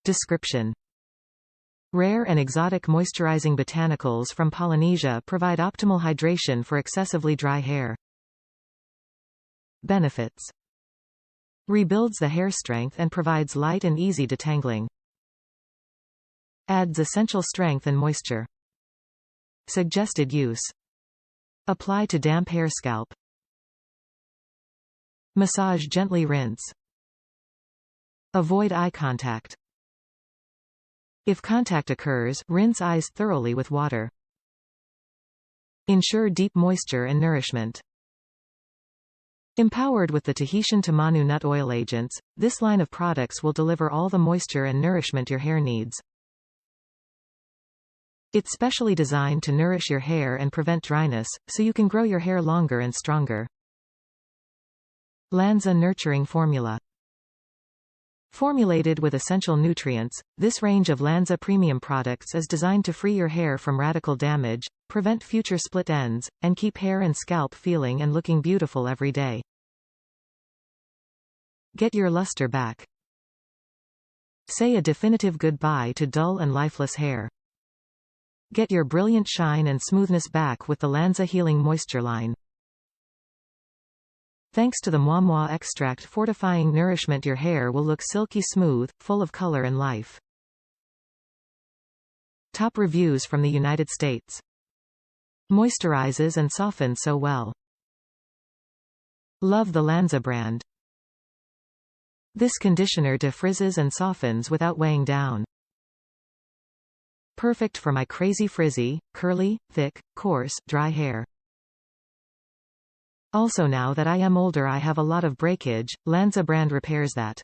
Description: rare and exotic moisturizing botanicals from Polynesia provide optimal hydration for excessively dry hair. Benefits: rebuilds the hair strength and provides light and easy detangling. Adds essential strength and moisture. Suggested use: apply to damp hair, scalp. Massage, gently rinse. Avoid eye contact. If contact occurs, rinse eyes thoroughly with water. Ensure deep moisture and nourishment. Empowered with the Tahitian Tamanu Nut Oil agents, this line of products will deliver all the moisture and nourishment your hair needs. It's specially designed to nourish your hair and prevent dryness, so you can grow your hair longer and stronger. Lanza Nurturing Formula. Formulated with essential nutrients, this range of Lanza premium products is designed to free your hair from radical damage, prevent future split ends, and keep hair and scalp feeling and looking beautiful every day. Get your luster back. Say a definitive goodbye to dull and lifeless hair. Get your brilliant shine and smoothness back with the Lanza Healing Moisture line. Thanks to the moi extract fortifying nourishment, your hair will look silky smooth, full of color and life. Top reviews from the United States. Moisturizes and softens so well. Love the Lanza brand. This conditioner defrizzes and softens without weighing down. Perfect for my crazy frizzy, curly, thick, coarse, dry hair. Also, now that I am older, I have a lot of breakage. Lanza brand repairs that.